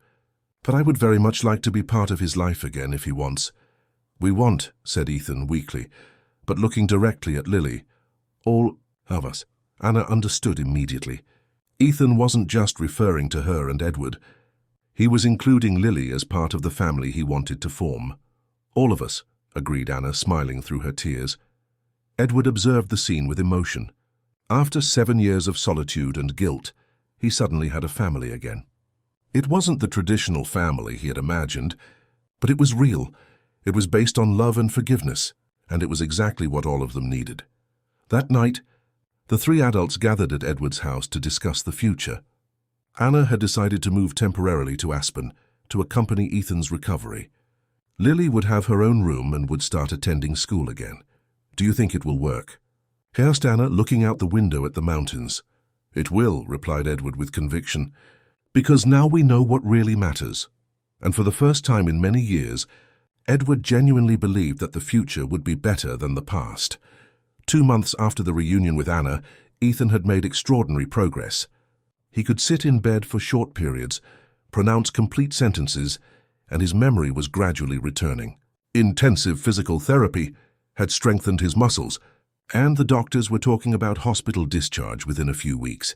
but I would very much like to be part of his life again if he wants. We want, said Ethan weakly, but looking directly at Lily. All of us. Anna understood immediately. Ethan wasn't just referring to her and Edward. He was including Lily as part of the family he wanted to form. All of us, agreed Anna, smiling through her tears. Edward observed the scene with emotion. After 7 years of solitude and guilt, he suddenly had a family again. It wasn't the traditional family he had imagined, but it was real. It was based on love and forgiveness, and it was exactly what all of them needed. That night, the 3 adults gathered at Edward's house to discuss the future. Anna had decided to move temporarily to Aspen to accompany Ethan's recovery. Lily would have her own room and would start attending school again. Do you think it will work? Asked Anna, looking out the window at the mountains. It will, replied Edward with conviction, because now we know what really matters. And for the first time in many years, Edward genuinely believed that the future would be better than the past. 2 months after the reunion with Anna, Ethan had made extraordinary progress. He could sit in bed for short periods, pronounce complete sentences, and his memory was gradually returning. Intensive physical therapy had strengthened his muscles, and the doctors were talking about hospital discharge within a few weeks.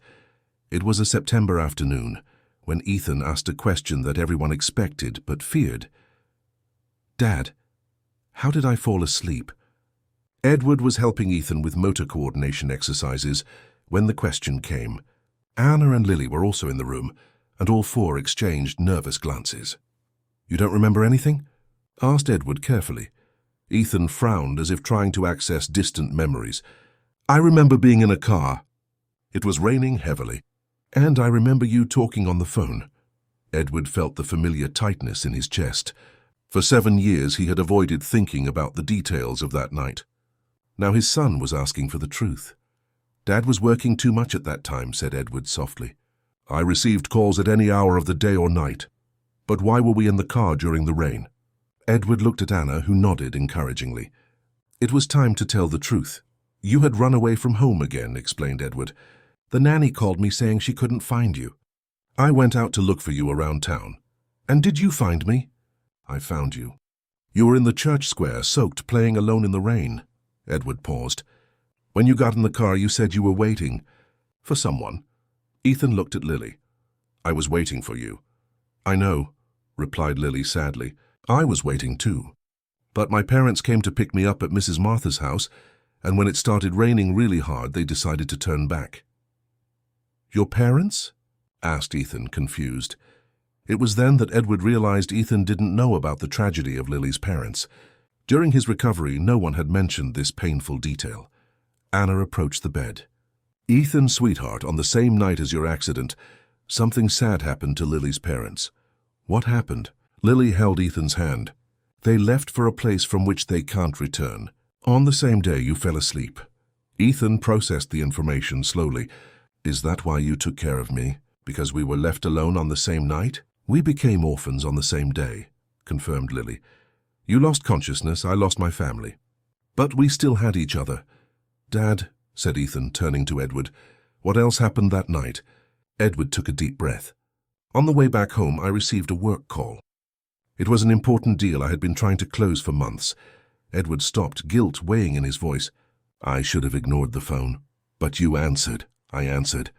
It was a September afternoon when Ethan asked a question that everyone expected but feared. Dad, how did I fall asleep? Edward was helping Ethan with motor coordination exercises when the question came. Anna and Lily were also in the room, and all 4 exchanged nervous glances. You don't remember anything? Asked Edward carefully. Ethan frowned as if trying to access distant memories. I remember being in a car. It was raining heavily. And I remember you talking on the phone. Edward felt the familiar tightness in his chest. For 7 years he had avoided thinking about the details of that night. Now his son was asking for the truth. Dad was working too much at that time, said Edward softly. I received calls at any hour of the day or night. But why were we in the car during the rain? Edward looked at Anna, who nodded encouragingly. It was time to tell the truth. You had run away from home again, explained Edward. The nanny called me saying she couldn't find you. I went out to look for you around town. And did you find me? I found you. You were in the church square, soaked, playing alone in the rain. Edward paused. When you got in the car, you said you were waiting for someone. Ethan looked at Lily. I was waiting for you. I know, replied Lily sadly. I was waiting too. But my parents came to pick me up at Mrs. Martha's house, and when it started raining really hard, they decided to turn back." "Your parents?" asked Ethan, confused. It was then that Edward realized Ethan didn't know about the tragedy of Lily's parents. During his recovery, no one had mentioned this painful detail. Anna approached the bed. "Ethan, sweetheart, on the same night as your accident, something sad happened to Lily's parents." "What happened?" Lily held Ethan's hand. "They left for a place from which they can't return. On the same day you fell asleep." Ethan processed the information slowly. "Is that why you took care of me? Because we were left alone on the same night?" "We became orphans on the same day," confirmed Lily. "You lost consciousness, I lost my family. But we still had each other." "Dad," said Ethan, turning to Edward, "what else happened that night?" Edward took a deep breath. "On the way back home, I received a work call. It was an important deal I had been trying to close for months." Edward stopped, guilt weighing in his voice. "I should have ignored the phone. But you answered." "I answered.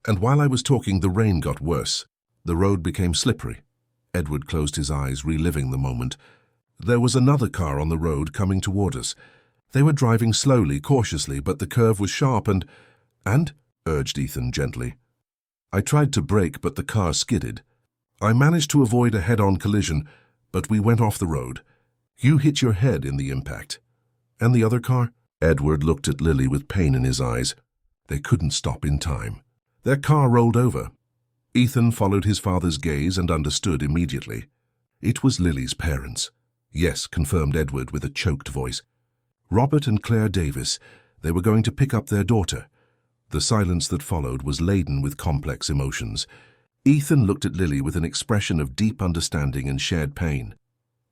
And while I was talking, the rain got worse. The road became slippery." Edward closed his eyes, reliving the moment. "There was another car on the road coming toward us. They were driving slowly, cautiously, but the curve was sharp and—" "And?" urged Ethan gently. "I tried to brake, but the car skidded. I managed to avoid a head-on collision, but we went off the road. You hit your head in the impact." "And the other car?" Edward looked at Lily with pain in his eyes. "They couldn't stop in time. Their car rolled over." Ethan followed his father's gaze and understood immediately. It was Lily's parents. "Yes," confirmed Edward with a choked voice. "Robert and Claire Davis. They were going to pick up their daughter." The silence that followed was laden with complex emotions. Ethan looked at Lily with an expression of deep understanding and shared pain.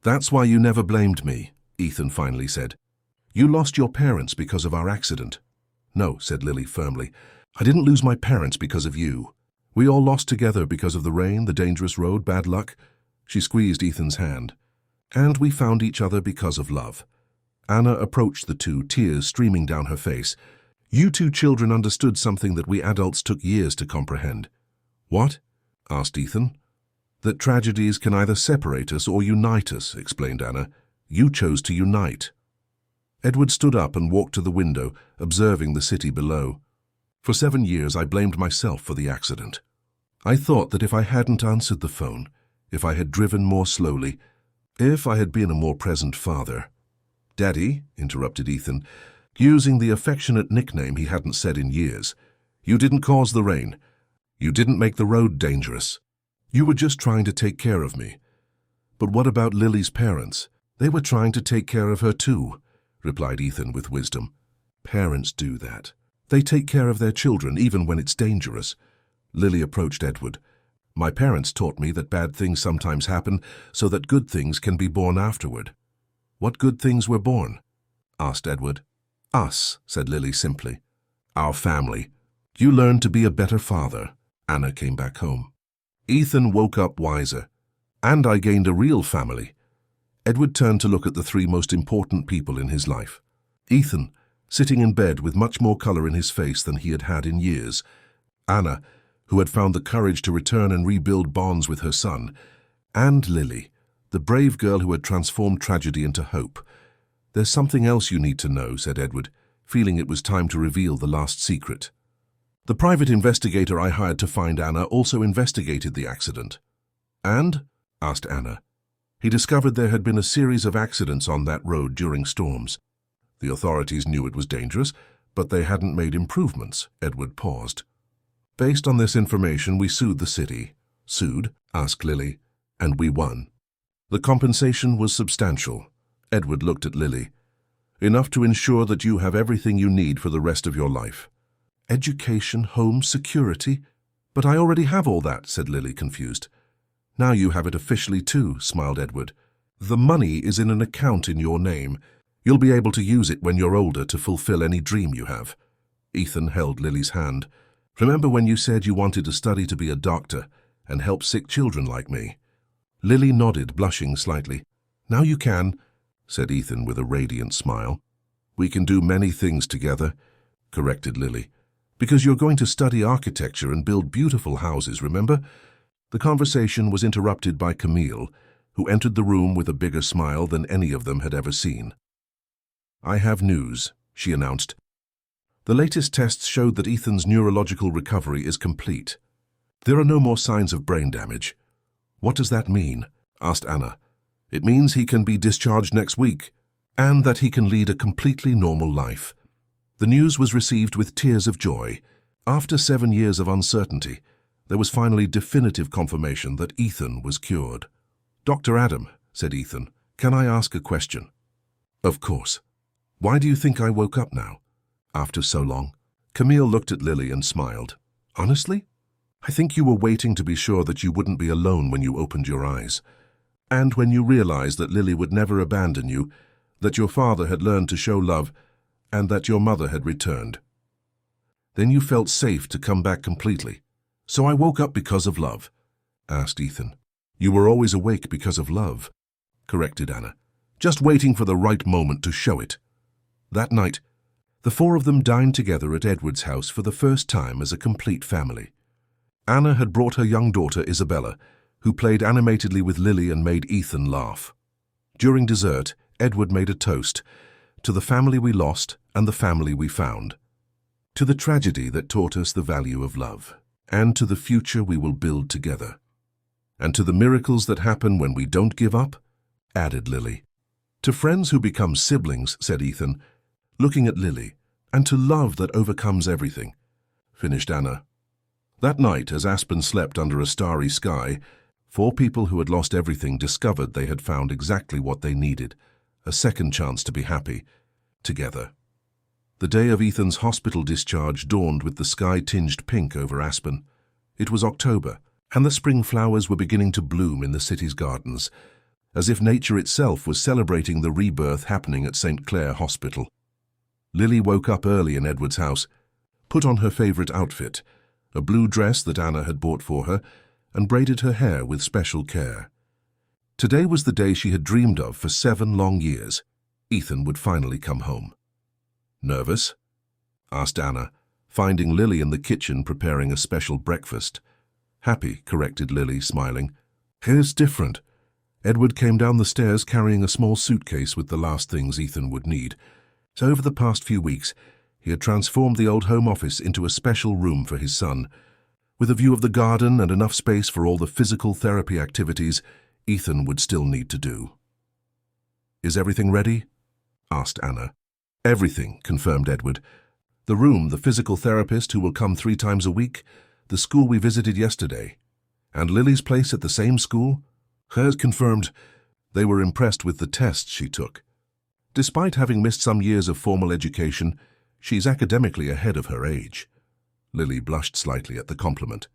"That's why you never blamed me," Ethan finally said. "You lost your parents because of our accident." "No," said Lily firmly. "I didn't lose my parents because of you. We all lost together because of the rain, the dangerous road, bad luck." She squeezed Ethan's hand. "And we found each other because of love." Anna approached the two, tears streaming down her face. "You two children understood something that we adults took years to comprehend." "What?" asked Ethan. "That tragedies can either separate us or unite us," explained Anna. "You chose to unite." Edward stood up and walked to the window, observing the city below. "For 7 years I blamed myself for the accident. I thought that if I hadn't answered the phone, if I had driven more slowly, if I had been a more present father—" "Daddy," interrupted Ethan, using the affectionate nickname he hadn't said in years, "you didn't cause the rain. You didn't make the road dangerous. You were just trying to take care of me." "But what about Lily's parents? They were trying to take care of her too," replied Ethan with wisdom. "Parents do that. They take care of their children even when it's dangerous." Lily approached Edward. "My parents taught me that bad things sometimes happen so that good things can be born afterward." "What good things were born?" asked Edward. "Us," said Lily simply. "Our family. You learned to be a better father." Anna came back home. Ethan woke up wiser. "And I gained a real family." Edward turned to look at the 3 most important people in his life. Ethan, sitting in bed with much more color in his face than he had had in years. Anna, who had found the courage to return and rebuild bonds with her son. And Lily, the brave girl who had transformed tragedy into hope. "There's something else you need to know," said Edward, feeling it was time to reveal the last secret. "The private investigator I hired to find Anna also investigated the accident." "And?" asked Anna. "He discovered there had been a series of accidents on that road during storms. The authorities knew it was dangerous, but they hadn't made improvements." Edward paused. "Based on this information, we sued the city." "Sued?" asked Lily. "And we won. The compensation was substantial." Edward looked at Lily. "Enough to ensure that you have everything you need for the rest of your life." "Education, home, security? But I already have all that," said Lily, confused. "Now you have it officially too," smiled Edward. "The money is in an account in your name. You'll be able to use it when you're older to fulfill any dream you have." Ethan held Lily's hand. "Remember when you said you wanted to study to be a doctor and help sick children like me?" Lily nodded, blushing slightly. "Now you can," said Ethan with a radiant smile. "We can do many things together," corrected Lily. "Because you're going to study architecture and build beautiful houses, remember?" The conversation was interrupted by Camille. who entered the room with a bigger smile than any of them had ever seen. "I have news," she announced. "The latest tests showed that Ethan's neurological recovery is complete. There are no more signs of brain damage." "What does that mean?" asked Anna. "It means he can be discharged next week, and that he can lead a completely normal life." The news was received with tears of joy. After 7 years of uncertainty, there was finally definitive confirmation that Ethan was cured. "Dr. Adam," said Ethan, "can I ask a question?" "Of course. Why do you think I woke up now, after so long?" Camille looked at Lily and smiled. "Honestly, I think you were waiting to be sure that you wouldn't be alone when you opened your eyes. And when you realized that Lily would never abandon you, that your father had learned to show love, and that your mother had returned. Then you felt safe to come back completely. So I woke up because of love," asked Ethan. "You were always awake because of love," corrected Anna, "just waiting for the right moment to show it." That night, the 4 of them dined together at Edward's house for the first time as a complete family. Anna had brought her young daughter Isabella, who played animatedly with Lily and made Ethan laugh. During dessert, Edward made a toast, "To the family we lost and the family we found. To the tragedy that taught us the value of love, and to the future we will build together. And to the miracles that happen when we don't give up," added Lily. "To friends who become siblings," said Ethan, looking at Lily, "and to love that overcomes everything," finished Anna. That night, as Aspen slept under a starry sky, 4 people who had lost everything discovered they had found exactly what they needed, a second chance to be happy, together. The day of Ethan's hospital discharge dawned with the sky tinged pink over Aspen. It was October, and the spring flowers were beginning to bloom in the city's gardens, as if nature itself was celebrating the rebirth happening at St. Clair Hospital. Lily woke up early in Edward's house, put on her favorite outfit, a blue dress that Anna had bought for her, and braided her hair with special care. Today was the day she had dreamed of for 7 long years. Ethan would finally come home. "Nervous?" asked Anna, finding Lily in the kitchen preparing a special breakfast. "Happy," corrected Lily, smiling. "Here's different." Edward came down the stairs carrying a small suitcase with the last things Ethan would need. So over the past few weeks, he had transformed the old home office into a special room for his son. With a view of the garden and enough space for all the physical therapy activities Ethan would still need to do. "Is everything ready?" asked Anna. "Everything," confirmed Edward. "The room, the physical therapist who will come 3 times a week, the school we visited yesterday. And Lily's place at the same school?" "Hers," confirmed. They were impressed with the tests she took. Despite having missed some years of formal education, she's academically ahead of her age. Lily blushed slightly at the compliment.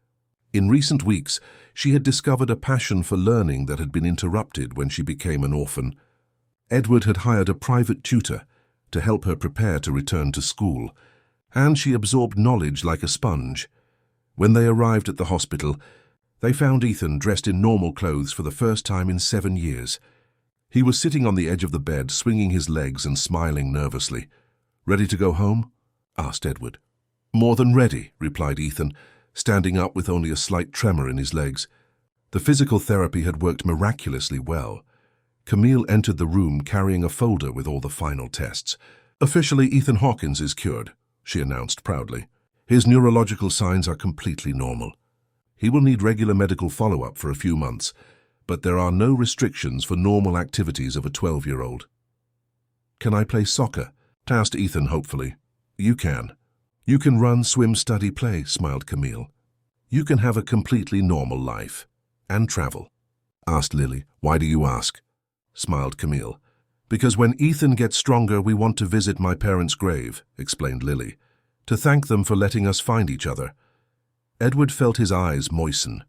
In recent weeks, she had discovered a passion for learning that had been interrupted when she became an orphan. Edward had hired a private tutor to help her prepare to return to school, and she absorbed knowledge like a sponge. When they arrived at the hospital, they found Ethan dressed in normal clothes for the first time in 7 years. He was sitting on the edge of the bed, swinging his legs and smiling nervously. "Ready to go home?" asked Edward. "More than ready," replied Ethan, standing up with only a slight tremor in his legs. The physical therapy had worked miraculously well. Camille entered the room carrying a folder with all the final tests. "Officially, Ethan Hawkins is cured," she announced proudly. "His neurological signs are completely normal. He will need regular medical follow-up for a few months, but there are no restrictions for normal activities of a 12-year-old. "Can I play soccer?" asked Ethan hopefully. "You can. You can run, swim, study, play," smiled Camille. "You can have a completely normal life. And travel," asked Lily. "Why do you ask?" smiled Camille. "Because when Ethan gets stronger, we want to visit my parents' grave," explained Lily, "to thank them for letting us find each other." Edward felt his eyes moisten.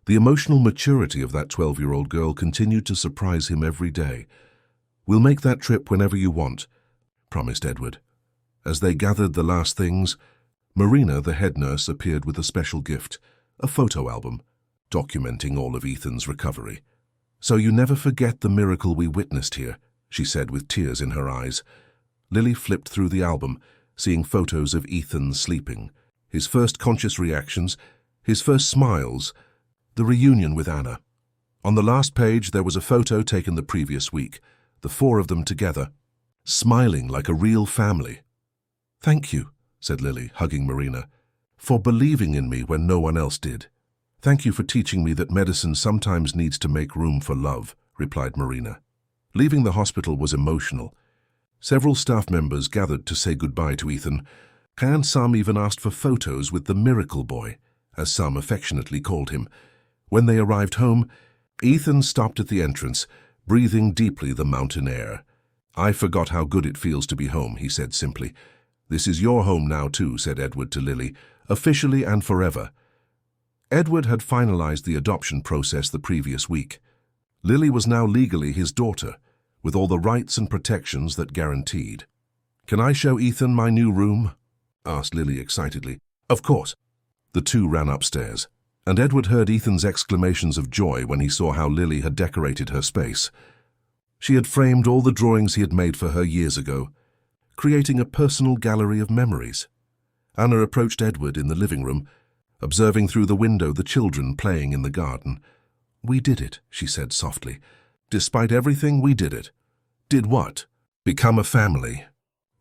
The emotional maturity of that 12-year-old girl continued to surprise him every day. "We'll make that trip whenever you want," promised Edward. As they gathered the last things, Marina, the head nurse, appeared with a special gift, a photo album, documenting all of Ethan's recovery. "So you never forget the miracle we witnessed here," she said with tears in her eyes. Lily flipped through the album, seeing photos of Ethan sleeping, his first conscious reactions, his first smiles, the reunion with Anna. On the last page, there was a photo taken the previous week, the four of them together, smiling like a real family. "Thank you," said Lily, hugging Marina, "for believing in me when no one else did." "Thank you for teaching me that medicine sometimes needs to make room for love," replied Marina. Leaving the hospital was emotional. Several staff members gathered to say goodbye to Ethan, and some even asked for photos with the miracle boy, as some affectionately called him. When they arrived home, Ethan stopped at the entrance, breathing deeply the mountain air. "I forgot how good it feels to be home," he said simply. "This is your home now too," said Edward to Lily, "officially and forever." Edward had finalized the adoption process the previous week. Lily was now legally his daughter, with all the rights and protections that guaranteed. "Can I show Ethan my new room?" asked Lily excitedly. "Of course." The two ran upstairs, and Edward heard Ethan's exclamations of joy when he saw how Lily had decorated her space. She had framed all the drawings he had made for her years ago, creating a personal gallery of memories. Anna approached Edward in the living room, observing through the window the children playing in the garden. "We did it," she said softly. "Despite everything, we did it." "Did what?" "Become a family.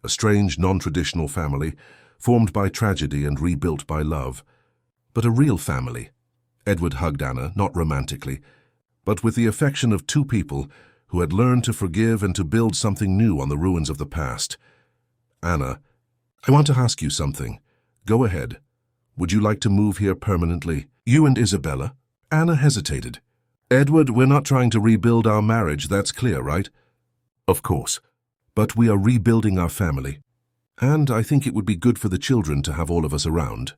A strange, non-traditional family, formed by tragedy and rebuilt by love. But a real family." Edward hugged Anna, not romantically, but with the affection of two people who had learned to forgive and to build something new on the ruins of the past. "Anna, I want to ask you something. Go ahead. Would you like to move here permanently? You and Isabella?" Anna hesitated. "Edward, we're not trying to rebuild our marriage, that's clear, right?" "Of course. But we are rebuilding our family. And I think it would be good for the children to have all of us around."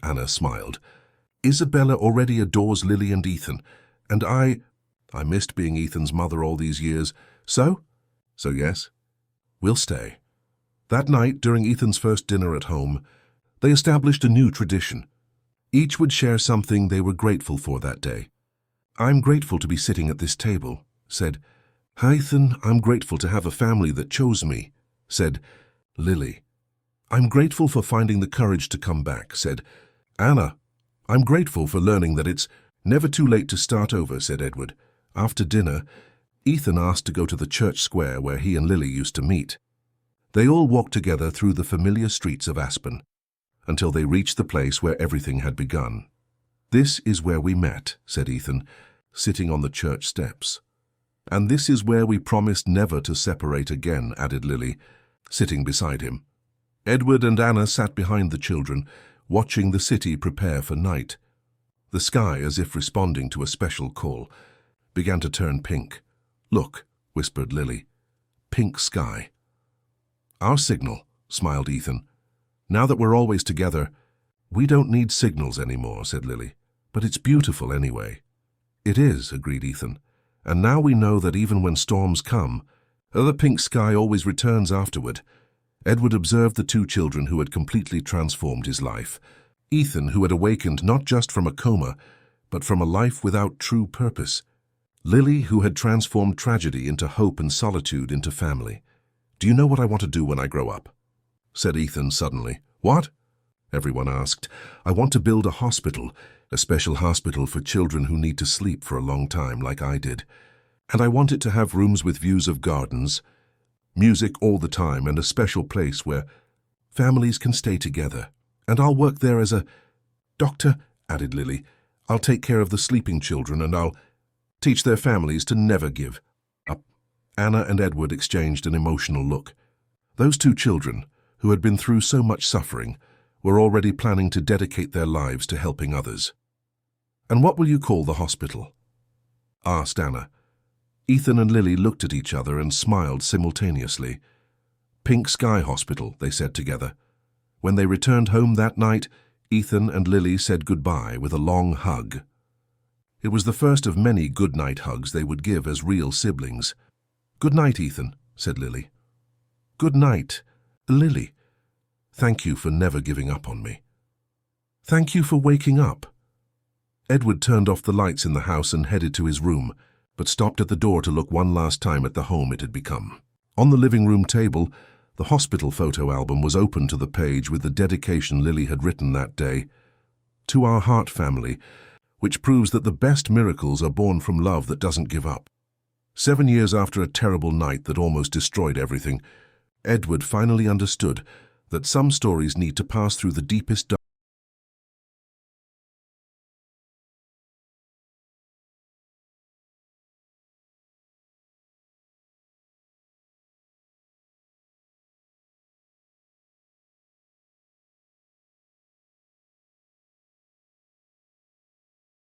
Anna smiled. "Isabella already adores Lily and Ethan, and I missed being Ethan's mother all these years. So yes, we'll stay." That night, during Ethan's first dinner at home, they established a new tradition. Each would share something they were grateful for that day. "I'm grateful to be sitting at this table," said Ethan. "I'm grateful to have a family that chose me," said Lily. "I'm grateful for finding the courage to come back," said Anna. "I'm grateful for learning that it's never too late to start over," said Edward. After dinner, Ethan asked to go to the church square where he and Lily used to meet. They all walked together through the familiar streets of Aspen, until they reached the place where everything had begun. "This is where we met," said Ethan, sitting on the church steps. "And this is where we promised never to separate again," added Lily, sitting beside him. Edward and Anna sat behind the children, watching the city prepare for night. The sky, as if responding to a special call, began to turn pink. "Look," whispered Lily. "Pink sky." "Our signal," smiled Ethan. "Now that we're always together, we don't need signals anymore," said Lily. "But it's beautiful anyway." "It is," agreed Ethan. "And now we know that even when storms come, the pink sky always returns afterward." Edward observed the two children who had completely transformed his life. Ethan, who had awakened not just from a coma, but from a life without true purpose. Lily, who had transformed tragedy into hope and solitude into family. "Do you know what I want to do when I grow up?" said Ethan suddenly. "What?" everyone asked. "I want to build a hospital, a special hospital for children who need to sleep for a long time like I did. And I want it to have rooms with views of gardens, music all the time, and a special place where families can stay together. And I'll work there as a doctor," added Lily. "I'll take care of the sleeping children, and I'll teach their families to never give up." Anna and Edward exchanged an emotional look. Those two children, who had been through so much suffering, were already planning to dedicate their lives to helping others. "And what will you call the hospital?" asked Anna. Ethan and Lily looked at each other and smiled simultaneously. "Pink Sky Hospital," they said together. When they returned home that night, Ethan and Lily said goodbye with a long hug. It was the first of many good-night hugs they would give as real siblings. "Good night, Ethan," said Lily. "Good night, Lily. Thank you for never giving up on me." "Thank you for waking up." Edward turned off the lights in the house and headed to his room, but stopped at the door to look one last time at the home it had become. On the living room table, the hospital photo album was open to the page with the dedication Lily had written that day. "To our heart family, which proves that the best miracles are born from love that doesn't give up. 7 years after a terrible night that almost destroyed everything, Edward finally understood that some stories need to pass through the deepest